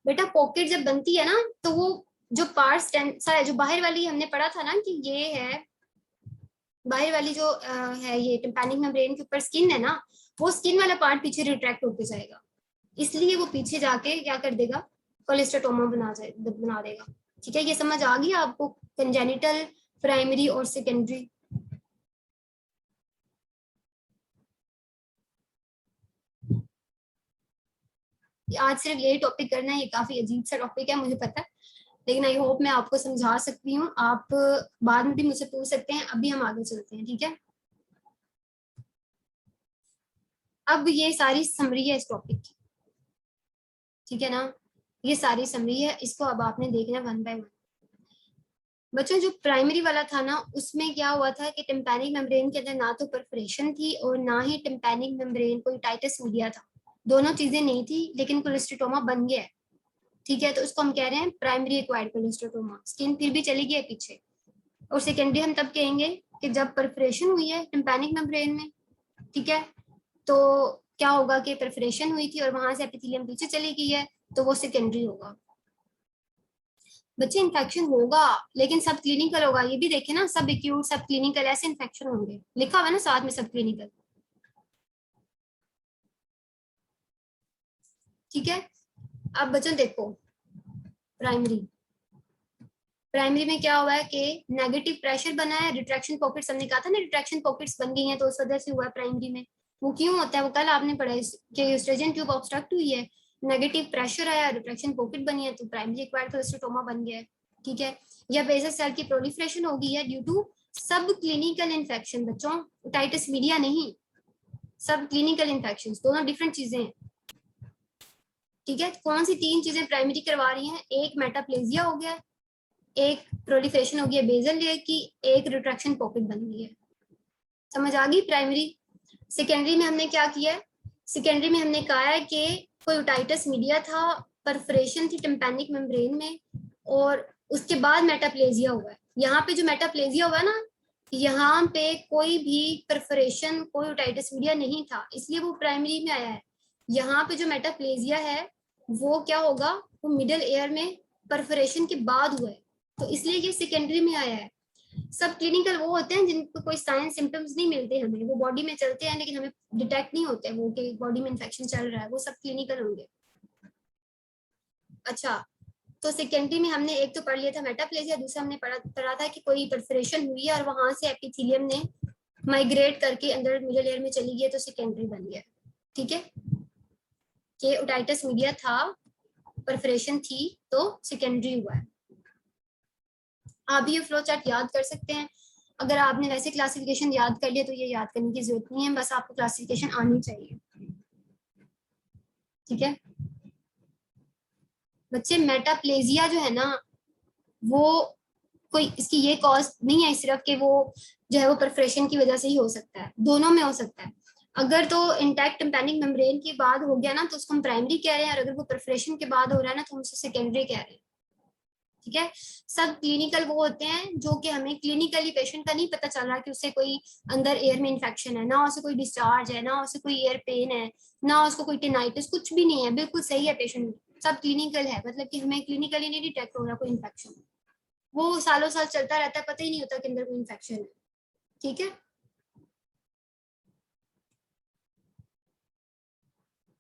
बेटा पॉकेट जब बनती है ना, तो वो जो पार्ट्स जो बाहर वाली हमने पढ़ा था ना कि ये है बाहर वाली जो है ये टिम्पैनिक मेम्ब्रेन के ऊपर स्किन है ना, वो स्किन वाला पार्ट पीछे रिट्रैक्ट होते जाएगा, इसलिए वो पीछे जाके क्या कर देगा, कोलेस्ट्रेटोमा बना देगा। ठीक है, ये समझ आ गई आपको, कंजेनिटल, प्राइमरी और सेकेंडरी। आज सिर्फ यही टॉपिक करना है, ये काफी अजीब सा टॉपिक है मुझे पता है, लेकिन आई होप मैं आपको समझा सकती हूँ। आप बाद में भी मुझसे पूछ सकते हैं, अभी हम आगे चलते हैं, ठीक है। अब ये सारी समरी है इस टॉपिक की, ठीक है ना, ये सारी समरी है, इसको अब आपने देखना वन बाय वन। बच्चों जो प्राइमरी वाला था ना, उसमें क्या हुआ था कि टिम्पैनिक मेम्ब्रेन के अंदर ना तो परफोरेशन थी और ना ही टिम्पैनिक मेम्ब्रेन कोई टाइटस मीडिया था, दोनों चीजें नहीं थी, लेकिन कोलेस्ट्रेटोमा बन गया है, ठीक है, तो उसको हम कह रहे हैं प्राइमरी एक्वायर्ड कोलेस्ट्रेटोमा, स्किन फिर भी चली गई है पीछे। और सेकेंडरी हम तब कहेंगे कि जब परफोरेशन हुई है टिम्पैनिक मेम्ब्रेन में, ठीक है, तो क्या होगा कि परफोरेशन हुई थी और वहां से एपिथेलियम पीछे चली गई है, तो वो सेकेंडरी होगा। बच्चे इन्फेक्शन होगा, लेकिन सब क्लिनिकल होगा, ये भी देखे ना, सब एक्यूट सब क्लिनिकल ऐसे इन्फेक्शन होंगे, लिखा हुआ है ना साथ में सब क्लिनिकल, ठीक है। अब बच्चों देखो, प्राइमरी प्राइमरी में क्या हुआ है कि नेगेटिव प्रेशर बना है, रिट्रैक्शन पॉकेट्स हमने कहा था ना, रिट्रैक्शन पॉकेट्स बन गई हैं, तो उस वजह से हुआ है प्राइमरी में। वो क्यों होता है, वो कल आपने पढ़ा है कि यूस्ट्रेजियन ट्यूब ऑब्स्ट्रक्ट हुई है, नेगेटिव प्रेशर आया, रिट्रैक्शन पॉकेट बनी है, तो प्राइमरी एक्वायर्ड कोलेस्ट्रोमा बन गया है, ठीक है। या बेसल सेल की प्रोलिफरेशन हो गई है ड्यू टू सब क्लिनिकल इन्फेक्शन, बच्चों टाइटस मीडिया नहीं, सब क्लिनिकल इन्फेक्शन, दोनों डिफरेंट चीजें हैं, ठीक है। कौन सी तीन चीजें प्राइमरी करवा रही हैं, एक मेटाप्लेजिया हो गया, एक प्रोलिफरेशन हो गया बेजल लेयर की, एक रिट्रैक्शन पॉकेट बन गई है, समझ आ गई प्राइमरी। सेकेंडरी में हमने क्या किया है, सेकेंडरी में हमने कहा है कि कोई ओटाइटिस मीडिया था, परफोरेशन थी टिम्पैनिक मेम्ब्रेन में, और उसके बाद मेटाप्लेजिया हुआ है। यहाँ पे जो मेटाप्लेजिया हुआ है ना, यहाँ पे कोई भी परफोरेशन, कोई ओटाइटिस मीडिया नहीं था, इसलिए वो प्राइमरी में आया है। यहाँ पे जो मेटाप्लेजिया है वो क्या होगा, वो मिडल एयर में परफोरेशन के बाद हुआ है, तो इसलिए ये सेकेंडरी में आया है। सब क्लिनिकल वो होते हैं जिनको कोई साइंस सिम्टम्स नहीं मिलते हमें, वो बॉडी में चलते हैं लेकिन हमें डिटेक्ट नहीं होते वो कि बॉडी में इन्फेक्शन चल रहा है, वो सब क्लिनिकल होंगे। अच्छा, तो सेकेंडरी में हमने एक तो पढ़ लिया था मेटाप्लेजिया, दूसरा हमने पढ़ा था कि कोई परफोरेशन हुई है और वहां से एपिथेलियम ने माइग्रेट करके अंदर मिडल एयर में चली गई, तो सेकेंडरी बन गया, ठीक है। कि ओटाइटिस मीडिया था, परफोरेशन थी, तो सेकेंडरी हुआ है। आप भी ये फ्लो चार्ट याद कर सकते हैं, अगर आपने वैसे क्लासिफिकेशन याद कर लिया तो ये याद करने की जरूरत नहीं है, बस आपको क्लासिफिकेशन आनी चाहिए, ठीक है। बच्चे मेटाप्लेजिया जो है ना, वो कोई इसकी ये कॉज नहीं है सिर्फ कि वो जो है वो परफोरेशन की वजह से ही हो सकता है, दोनों में हो सकता है। अगर तो इंटैक्ट टिम्पैनिक मेम्ब्रेन के बाद हो गया ना, तो उसको हम प्राइमरी कह रहे हैं, और अगर वो परफोरेशन के बाद हो रहा है ना, तो हम उसे सेकेंडरी कह रहे हैं, ठीक है। सब क्लिनिकल वो होते हैं जो कि हमें क्लिनिकली पेशेंट का नहीं पता चल रहा कि उसे कोई अंदर एयर में इन्फेक्शन है, ना उसे कोई डिस्चार्ज है, ना उसे कोई एयर पेन है, ना उसको कोई टेनाइटिस, कुछ भी नहीं है, बिल्कुल सही है पेशेंट, सब क्लिनिकल है, मतलब कि हमें क्लिनिकली नहीं डिटेक्ट हो रहा कोई इन्फेक्शन, वो सालों साल चलता रहता है, पता ही नहीं होता कि अंदर कोई इन्फेक्शन है, ठीक है।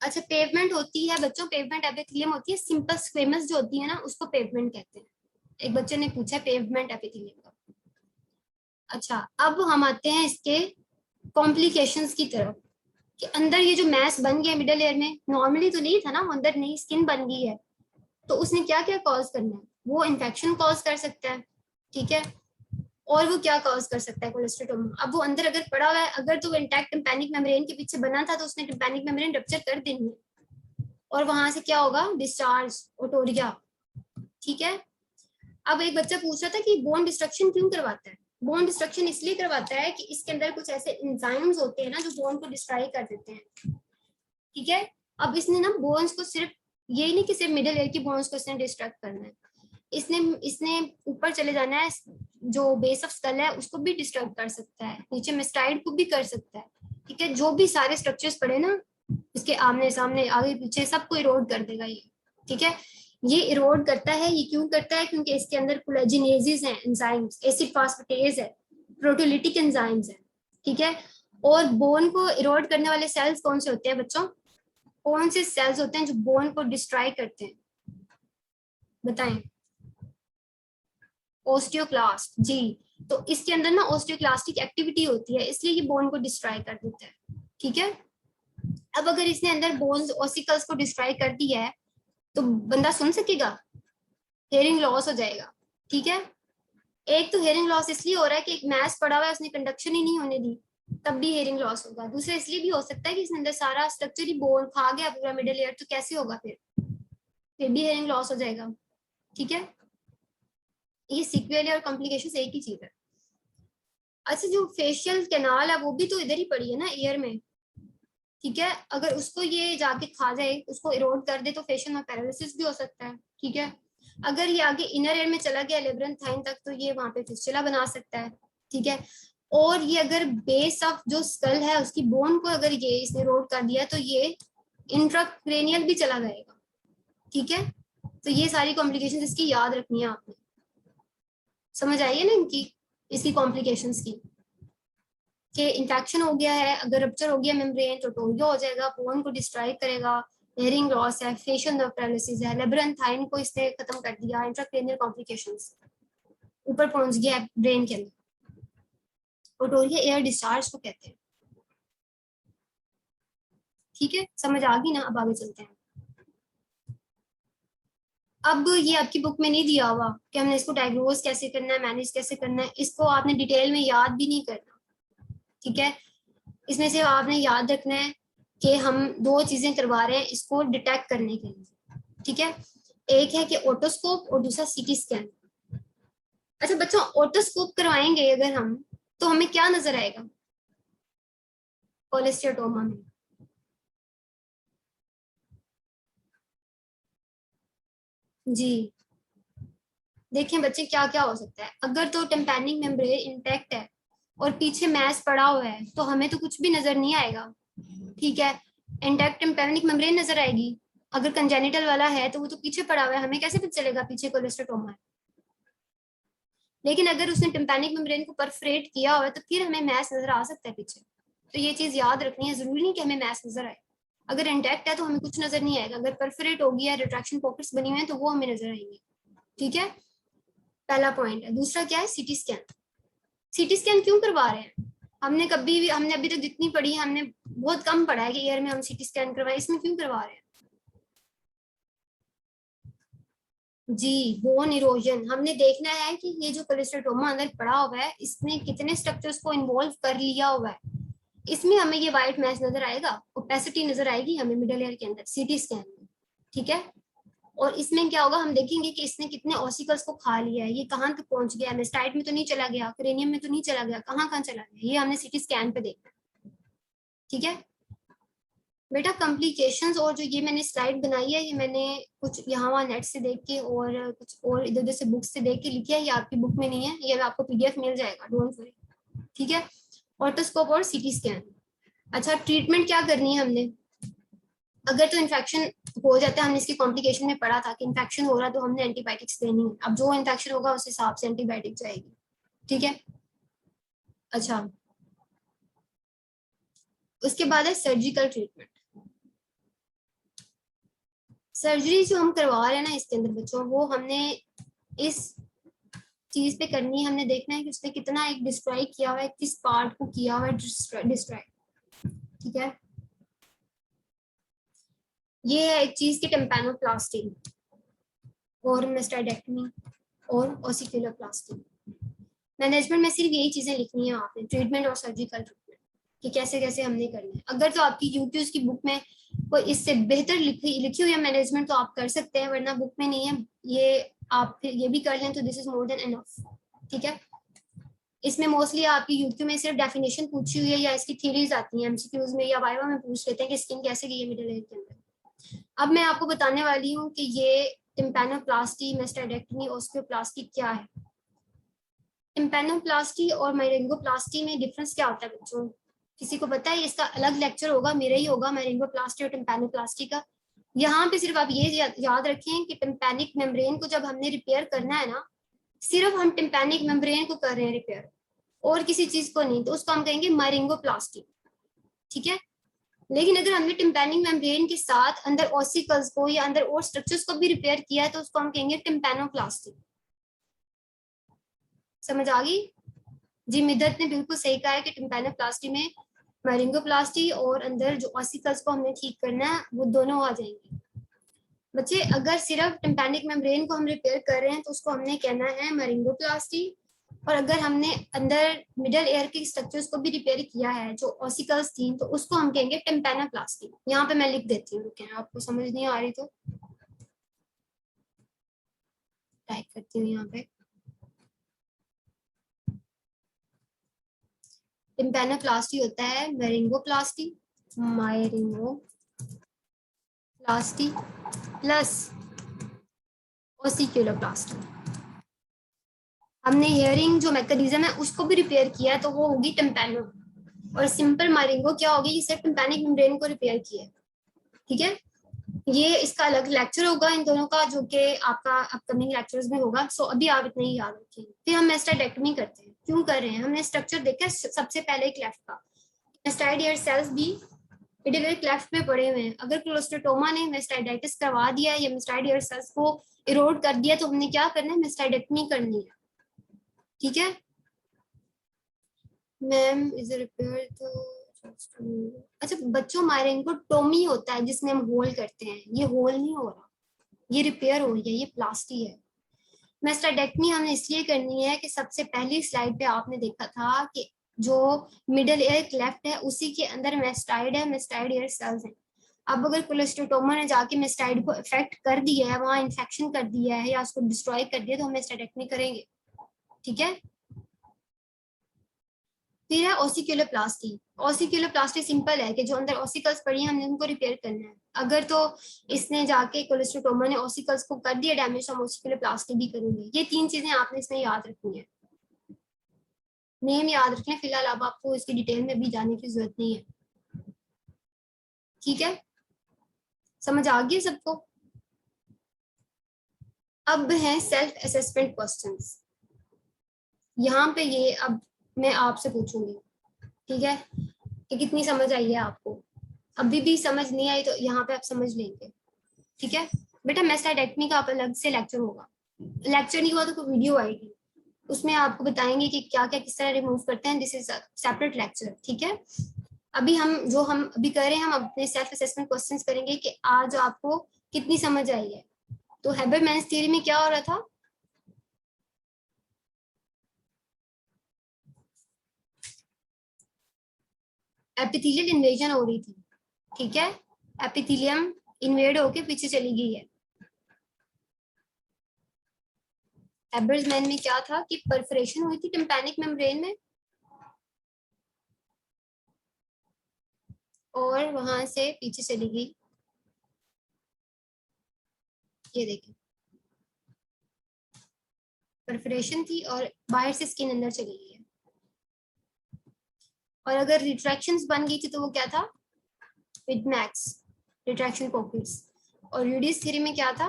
अच्छा, पेवमेंट होती है बच्चों, पेवमेंट एपिथेलियम होती है, सिंपल स्क्वेमस जो होती है ना, उसको पेवमेंट कहते हैं। एक बच्चे ने पूछा पेवमेंट एपिथेलियम का। अच्छा, अब हम आते हैं इसके कॉम्प्लिकेशंस की तरफ, कि अंदर ये जो मैस बन गया मिडल एयर में, नॉर्मली तो नहीं था ना, वो अंदर नई स्किन बन गई है, तो उसने क्या क्या कॉज करना है, वो इन्फेक्शन कॉज कर सकता है, ठीक है। और वो क्या कॉज कर सकता है कोलेस्ट्रेटोमा, अब वो अंदर अगर पड़ा हुआ है, अगर तो इंटैक्ट टिम्पैनिक मेम्ब्रेन के पीछे बना था तो उसने टिम्पैनिक मेम्ब्रेन रप्चर कर देनी है, और वहां से क्या होगा, डिस्चार्ज, ओटोरिया, ठीक है। अब एक बच्चा पूछ रहा था कि बोन डिस्ट्रक्शन क्यों करवाता है, बोन डिस्ट्रक्शन इसलिए करवाता है कि इसके अंदर कुछ ऐसे एंजाइम्स होते हैं ना जो बोन को डिस्ट्रॉय कर देते हैं, ठीक है। अब इसने ना बोन्स को सिर्फ, यही नहीं कि सिर्फ मिडिल एयर की बोन्स को इसने डिस्ट्रक्ट करना है, इसने इसने ऊपर चले जाना है, जो बेस ऑफ स्कल है उसको भी डिस्टर्ब कर सकता है, नीचे मेस्टाइड को भी कर सकता है, ठीक है। जो भी सारे स्ट्रक्चर्स पड़े ना इसके आमने सामने आगे पीछे सबको इरोड कर देगा ये, ठीक है। ये इरोड करता है, ये क्यों करता है, क्योंकि इसके अंदर कोलेजिनेजेस हैं, एंजाइम्स, एसिड फास्फेटेज है, प्रोटीओलिटिक एंजाइम्स है, ठीक है। और बोन को इरोड करने वाले सेल्स कौन से होते हैं बच्चों, कौन से सेल्स होते हैं जो बोन को डिस्ट्रॉय करते हैं, बताएं। ओस्टियोक्लास्ट, जी। तो इसके अंदर ना ओस्टियोक्लास्टिक एक्टिविटी होती है, इसलिए ये बोन को डिस्ट्रॉय कर देता है, ठीक है। अब अगर इसने अंदर बोन्स ओसिकल्स को डिस्ट्रॉय कर दिया है तो बंदा सुन सकेगा, हेयरिंग लॉस हो जाएगा, ठीक है। एक तो हेयरिंग लॉस इसलिए हो रहा है कि एक मैस पड़ा हुआ है, उसने कंडक्शन ही नहीं होने दी, तब भी हेयरिंग लॉस होगा। दूसरा इसलिए भी हो सकता है कि इसने अंदर सारा स्ट्रक्चर ही बोन खा गया पूरा मिडिल ईयर, तो कैसे होगा, फिर भी हेयरिंग लॉस हो जाएगा, ठीक है। ये सीक्वेल और कॉम्प्लिकेशन एक ही चीज है। अच्छा, जो फेशियल कैनाल है वो भी तो इधर ही पड़ी है ना, ईयर में, ठीक है। अगर उसको ये जाके खा जाए, उसको इरोड कर दे, तो फेशियल में पैरालिसिस भी हो सकता है, ठीक है। अगर ये आगे इनर एयर में चला गया लेब्रेंथाइन तक, तो ये वहां पे फिस्टुला बना सकता है, ठीक है। और ये अगर बेस ऑफ जो स्कल है उसकी बोन को अगर ये इसने रोड कर दिया तो ये इंट्राक्रेनियल भी चला जाएगा, ठीक है। तो ये सारी कॉम्प्लिकेशंस इसकी याद रखनी है आपने, समझ आई है ना इनकी, इसकी कॉम्प्लिकेशंस की, कि इन्फेक्शन हो गया है, अगर रप्चर हो गया मेम्ब्रेन तो टोरियो हो जाएगा, बोन को डिस्ट्रॉय करेगा, हेयरिंग लॉस है, फेशियल नर्व पैरालिसिस है, लेब्रेंथाइन को इसने खत्म कर दिया, इंट्राक्रेनियल कॉम्प्लिकेशंस ऊपर पहुंच गया ब्रेन के अंदर, ओटोरिया एयर डिस्चार्ज को कहते हैं, ठीक है। समझ आ गई ना, अब आगे चलते हैं। अब ये आपकी बुक में नहीं दिया हुआ कि हमने इसको डायग्नोज कैसे करना है, मैनेज कैसे करना है, इसको आपने डिटेल में याद भी नहीं करना, ठीक है। इसमें से आपने याद रखना है कि हम दो चीजें करवा रहे हैं इसको डिटेक्ट करने के लिए, ठीक है। एक है कि ओटोस्कोप और दूसरा सीटी स्कैन। अच्छा बच्चों, ओटोस्कोप करवाएंगे अगर हम, तो हमें क्या नजर आएगा कोलेस्टियोटोमा में, जी। देखें बच्चे क्या क्या हो सकता है, अगर तो टिम्पैनिक मेम्ब्रेन इंटैक्ट है और पीछे मैस पड़ा हुआ है तो हमें तो कुछ भी नजर नहीं आएगा, ठीक है। इंटैक्ट टिम्पैनिक मेम्ब्रेन नजर आएगी, अगर कंजेनिटल वाला है तो वो तो पीछे पड़ा हुआ है, हमें कैसे पता चलेगा पीछे कोलेस्ट्रोमा है। लेकिन अगर उसने टिम्पैनिक मेम्ब्रेन को परफरेट किया हुआ है तो फिर हमें मैस नजर आ सकता है पीछे, तो ये चीज याद रखनी है, जरूरी नहीं कि हमें मैस नजर आए। अगर इंटैक्ट है तो हमें कुछ नजर नहीं आएगा, अगर परफरेट होगी या रिट्रैक्शन पॉकेट्स बनी हुई है तो वो हमें नजर आएंगे, ठीक है। पहला पॉइंट है। दूसरा क्या है, सीटी स्कैन। सीटी स्कैन क्यों करवा रहे हैं, हमने कभी भी, हमने अभी तक जितनी पढ़ी है हमने बहुत कम पढ़ा है कि ईयर में हम सीटी स्कैन करवाए, इसमें क्यों करवा रहे हैं, जी। बोन इरोजन, हमने देखना है कि ये जो कोलेस्ट्रोमा अंदर पड़ा हुआ है इसने कितने स्ट्रक्चर्स को इन्वॉल्व कर लिया हुआ है, इसमें हमें ये व्हाइट मैच नजर आएगा, ओपेसिटी नजर आएगी हमें मिडल एयर के अंदर सीटी स्कैन में, ठीक है। और इसमें क्या होगा, हम देखेंगे कि इसने कितने ऑसिकल्स को खा लिया है, ये कहाँ तक पहुंच गया, मेस्टाइड में तो नहीं चला गया, क्रेनियम में तो नहीं चला गया, कहाँ कहाँ चला गया, ये हमने सीटी स्कैन पे देखना है, ठीक है। बेटा कॉम्प्लिकेशंस, और जो ये मैंने स्लाइड बनाई है ये मैंने कुछ यहाँ वहाँ नेट से देख के और कुछ और इधर उधर से बुक से देख के लिखी है, ये आपकी बुक में नहीं है, ये आपको पीडीएफ मिल जाएगा, डोंट वरी, ठीक है। ऑटोस्कोप और सीटी स्कैन। अच्छा, ट्रीटमेंट क्या करनी है हमने, अगर तो इन्फेक्शन हो जाता है, हमने इसकी कॉम्प्लिकेशन में पढ़ा था कि इन्फेक्शन हो रहा तो हमने एंटीबायोटिक्स देनी है, अब जो इन्फेक्शन होगा उस हिसाब से एंटीबायोटिक जाएगी, ठीक है। अच्छा, उसके बाद है सर्जिकल ट्रीटमेंट। सर्जरी जो हम करवा रहे हैं ना इसके अंदर बच्चों, वो हमने इस चीज पे करनी है, हमने देखना है कि उसने कितना एक डिस्ट्रॉय किया हुआ है, किस पार्ट को किया हुआ है डिस्ट्रॉय। ठीक है, ये है एक चीज की टिम्पैनोप्लास्टी और मेस्टाइडेक्टमी और ओसिकुलोप्लास्टी। मैनेजमेंट में सिर्फ यही चीजें लिखनी है आपने, ट्रीटमेंट और सर्जिकल ट्रीटमेंट कि कैसे कैसे हमने करना है। अगर तो आपकी यूट्यूब की बुक में कोई इससे बेहतर लिखी हुई है मैनेजमेंट तो आप कर सकते हैं, वरना बुक में नहीं है, ये आप फिर ये भी कर लें तो this is more than enough. ठीक है, इसमें मोस्टली आपकी यूट्यूब में सिर्फ डेफिनेशन पूछी हुई है या इसकी थ्योरीज आती हैं एमसीक्यूज में या वाइवा में पूछ लेते हैं कि स्किन कैसे की है मिडिल एज के अंदर। अब मैं आपको बताने वाली हूँ कि ये टिम्पैनोप्लास्टी, मेस्टाइडेक्टमी, ओस्टियोप्लास्टी क्या है। टिम्पैनोप्लास्टी और मायरिंगोप्लास्टी में डिफरेंस क्या होता है बच्चों? किसी को पता है? इसका अलग लेक्चर होगा, मेरा ही होगा, मायरिंगोप्लास्टी और टिम्पैनोप्लास्टी का। यहाँ पे सिर्फ आप ये याद रखें कि टिम्पैनिक मेम्ब्रेन को जब हमने रिपेयर करना है ना, सिर्फ हम टिम्पैनिक मेम्ब्रेन को कर रहे हैं रिपेयर और किसी चीज को नहीं, तो उसको हम कहेंगे मायरिंगोप्लास्टी। ठीक है, लेकिन अगर हमने टिम्पैनिक मेम्ब्रेन के साथ अंदर ऑसिकल्स को या अंदर और स्ट्रक्चर्स को भी रिपेयर किया है तो उसको हम कहेंगे टिम्पैनोप्लास्टी। समझ आ गई? जी, मिदत ने बिल्कुल सही कहा है कि टिम्पैनोप्लास्टी में मायरिंगोप्लास्टी और अंदर जो ऑसिकल्स को हमने ठीक करना है वो दोनों आ जाएंगे। बच्चे, अगर सिर्फ टिम्पैनिक मेम्ब्रेन को हम रिपेयर कर रहे हैं तो उसको हमने कहना है मायरिंगोप्लास्टी, और अगर हमने अंदर मिडल एयर के स्ट्रक्चर्स को भी रिपेयर किया है जो ऑसिकल्स थी तो उसको हम कहेंगे टिम्पैनोप्लास्टी। यहाँ पे मैं लिख देती हूँ, आपको समझ नहीं आ रही तो टाइप करती हूँ यहाँ पे। टिम्पैनोप्लास्टी होता है मायरिंगोप्लास्टी प्लस ओसिकुलोप्लास्टी। हमने हियरिंग जो मैकेनिज्म है उसको भी रिपेयर किया है तो वो होगी टिम्पैनो, और सिंपल मायरिंगो क्या होगी, इसे टिम्पैनिक मेम्ब्रेन को रिपेयर किया है। ठीक है, ये इसका अलग लेक्चर होगा इन दोनों का जो कि आपका अपकमिंग लेक्चर्स में होगा। सो अभी आप इतना ही याद रखिए। फिर हम मेस्टाइडेक्टमी करते हैं। क्यों कर रहे हैं? हमने स्ट्रक्चर देखा सबसे पहले क्लेफ्ट का, मेस्टाइड एयर सेल्स भी मिडिल एयर क्लेफ्ट में पड़े हुए हैं। अगर क्लोस्ट्रोटोमा ने मेस्टाइडाइटिस करवा दिया या मेस्टाइड एयर सेल्स को इरोड कर दिया तो हमने क्या करना है? मेस्टाइडेक्टमी करनी है। ठीक है मैम, इज रिपेयर तो अच्छा बच्चों, मायरिंगो टोमी होता है जिसमें हम होल करते हैं, ये होल नहीं हो रहा, ये रिपेयर हो रही है, ये प्लास्टी है। मेस्टाइडेक्टमी हमने इसलिए करनी है कि सबसे पहली स्लाइड पे आपने देखा था कि जो मिडल एयर क्लेफ्ट है उसी के अंदर मेस्टाइड है, मेस्टाइड एयर सेल्स हैं। अब अगर कोलेस्टोटोमा ने जाके मेस्टाइड को इफेक्ट कर दिया है, वहां इन्फेक्शन कर दिया है या उसको डिस्ट्रॉय कर दिया तो हम मेस्टाइडेक्टमी करेंगे। ठीक है, फिर है ओसिकुलोप्लास्टी। ओसिकुलोप्लास्टी सिंपल है कि जो अंदर ऑसिकल्स पड़ी हैं हमने उनको रिपेयर करना है। अगर तो इसने जाके कोलेस्ट्रोटोमा ने ऑसिकल्स को कर दिया डैमेज तो हम ओसिकुलोप्लास्टी भी करेंगे। ये तीन चीजें आपने इसमें याद रखनी है, नेम याद रखें। फिलहाल अब आपको इसकी डिटेल में भी जाने की जरूरत नहीं है। ठीक है, समझ आ गया सबको? अब है सेल्फ असेसमेंट क्वेश्चंस। यहाँ पे ये अब मैं आपसे पूछूंगी, ठीक है, कि कितनी समझ आई है आपको। अभी भी समझ नहीं आई तो यहाँ पे आप समझ लेंगे। ठीक है बेटा, मेस्टाइडेक्टमी का आप अलग से लेक्चर होगा, लेक्चर नहीं हुआ तो वीडियो आएगी, उसमें आपको बताएंगे कि क्या क्या किस तरह रिमूव करते हैं। This is separate lecture. ठीक है, अभी हम अभी कर रहे हैं, हम अपने सेल्फ असेसमेंट क्वेश्चंस करेंगे कि आज आपको कितनी समझ आई है। तो हैबरमैन्स थ्योरी में क्या हो रहा था? एपिथेलियल इन्वेजन हो रही थी। ठीक है, एपिथेलियम इन्वेड होके पीछे चली गई है। हैबरमैन में क्या था कि परफोरेशन हुई थी टिम्पैनिक मेम्ब्रेन में और वहां से पीछे चली गई। ये देखिए, परफोरेशन थी और बाहर से स्किन अंदर चली गई है। और अगर रिट्रैक्शंस बन गई थी तो वो क्या था? With max retraction pockets. और यूडिस थ्योरी में क्या था?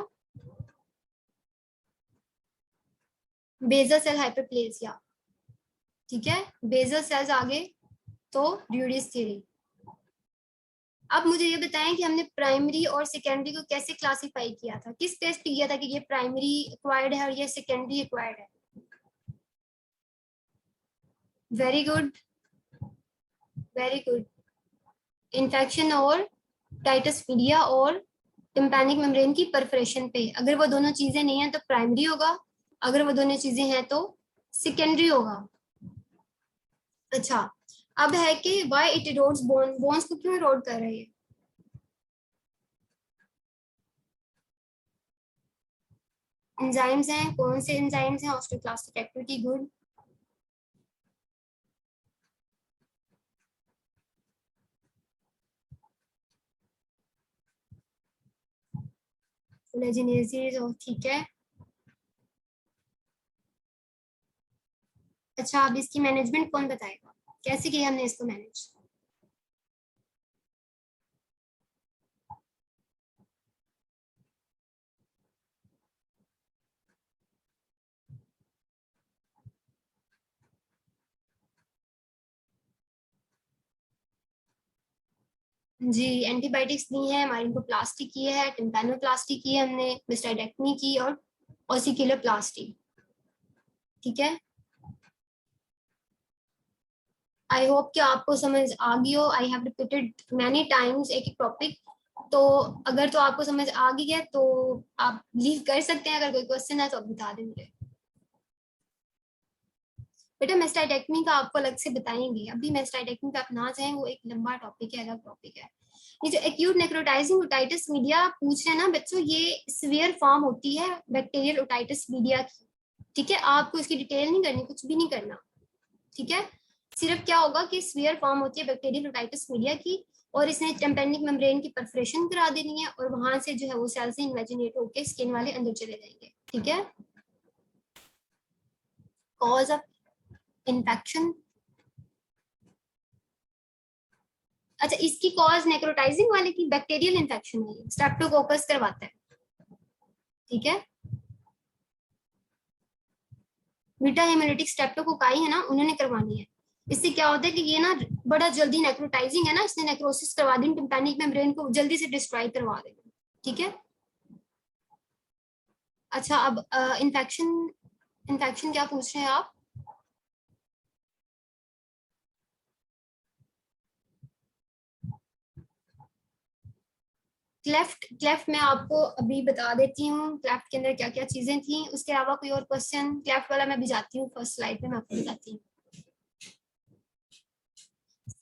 Basal cell hyperplasia. ठीक है, बेजल सेल्स आगे तो यूडिस थ्योरी। अब मुझे ये बताएं कि हमने प्राइमरी और सेकेंडरी को कैसे क्लासिफाई किया था, किस टेस्ट किया था कि ये प्राइमरी एक्वायर्ड है और ये सेकेंडरी एक्वायर्ड है। Very good, very good. Infection और टाइटस मीडिया और टिम्पैनिक मेम्ब्रेन की परफोरेशन पे, अगर वो दोनों चीजें नहीं है तो प्राइमरी होगा, अगर वो दोनों चीजें हैं तो सेकेंडरी होगा। अच्छा, अब है कि why it erodes bone, bones को क्यों इरोड कर रही है? एंजाइम्स हैं, कौन से एंजाइम्स हैं? Osteoclastic activity, good. कोलेजिनेसिस, और ठीक है। अच्छा, अब इसकी मैनेजमेंट कौन बताएगा, कैसे किया हमने इसको मैनेज? जी, एंटीबायोटिक्स दी है, मारिंगोप्लास्टी की है, टिम्पैनोप्लास्टी की है हमने, मिस्टाइडेक्टमी की और ओसिकुलोप्लास्टी। ठीक है, आई होप कि आपको समझ आ गई हो। I have repeated many times एक एक टॉपिक, तो अगर तो आपको समझ आ गई है तो आप लीव कर सकते हैं, अगर कोई क्वेश्चन है तो आप बता दें मुझे। बेटा मेस्टाइटेक्टमी का आपको अलग से बताएंगे, अभी मेस्टाइटेक्टमी पे आप ना जाएं, वो एक लंबा टॉपिक है, अलग टॉपिक है। ये जो एक्यूट नेक्रोटाइजिंग ओटाइटिस मीडिया पूछ रहे हैं ना बच्चों, ये सीवियर फॉर्म होती है बैक्टीरियल ओटाइटिस मीडिया की। ठीक है, आपको इसकी डिटेल नहीं करनी, कुछ भी नहीं करना। ठीक है, सिर्फ क्या होगा कि सीवियर फॉर्म होती है बैक्टीरियल ओटाइटिस मीडिया की, और इसने टेम्पेनिक मेम्ब्रेन की परफोरेशन करा देनी है, और वहां से जो है वो सेल से इन्वेजिनेट होकर स्किन वाले अंदर चले जाएंगे। ठीक है, कॉज ऑफ इन्फेक्शन। अच्छा, इसकी कॉज नेक्रोटाइजिंग वाले की बैक्टीरियल इन्फेक्शन है, स्ट्रेप्टोकोकस करवाता है। ठीक है, बीटा हेमोलिटिक स्ट्रेप्टोकोकाई है ना, उन्होंने करवानी है। इससे क्या होता है कि ये ना बड़ा जल्दी नेक्रोटाइजिंग है ना, इसने नेक्रोसिस करवा दी, टिम्पैनिक मेम्ब्रेन को जल्दी से डिस्ट्रॉय करवा देगा। ठीक है, अच्छा अब इन्फेक्शन, इन्फेक्शन क्या पूछ रहे हैं आप? क्लेफ्ट, क्लेफ्ट मैं आपको अभी बता देती हूँ क्लेफ्ट के अंदर क्या क्या चीजें थी, उसके अलावा कोई और क्वेश्चन? क्लेफ्ट वाला मैं भी जाती हूँ, फर्स्ट स्लाइड में मैं आपको बताती हूँ।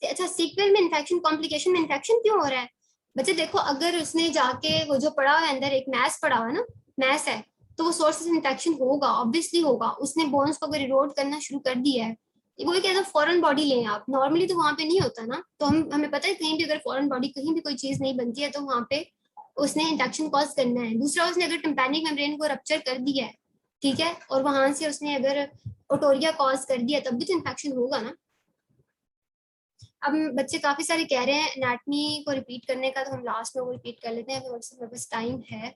अच्छा, सीक्वल में इन्फेक्शन, कॉम्प्लिकेशन में इन्फेक्शन क्यों हो रहा है? बच्चे देखो, अगर उसने जाके वो जो पड़ा हुआ है अंदर, एक मैस पड़ा हुआ है ना, मैस है, तो वो सोर्स ऑफ इन्फेक्शन होगा, ऑब्वियसली होगा। उसने बोन्स को अगर इरोड करना शुरू कर दिया है, वो एक ऐसा फॉरेन बॉडी लें आप, नॉर्मली तो वहां पे नहीं होता ना, तो हमें पता है कहीं भी अगर फॉरेन बॉडी कहीं भी कोई चीज नहीं बनती है तो वहां पे उसने इन्फेक्शन कॉज करना है। दूसरा, उसने अगर टिम्पैनिक मेम्ब्रेन को रप्चर कर दिया है, ठीक है, और वहां से उसने अगर ओटोरिया कॉज कर दिया, तब भी तो इन्फेक्शन होगा ना। अब बच्चे काफी सारे कह रहे हैं एनाटमी को रिपीट करने का, तो हम लास्ट में वो रिपीट कर लेते हैं, अगर मेरे पास टाइम है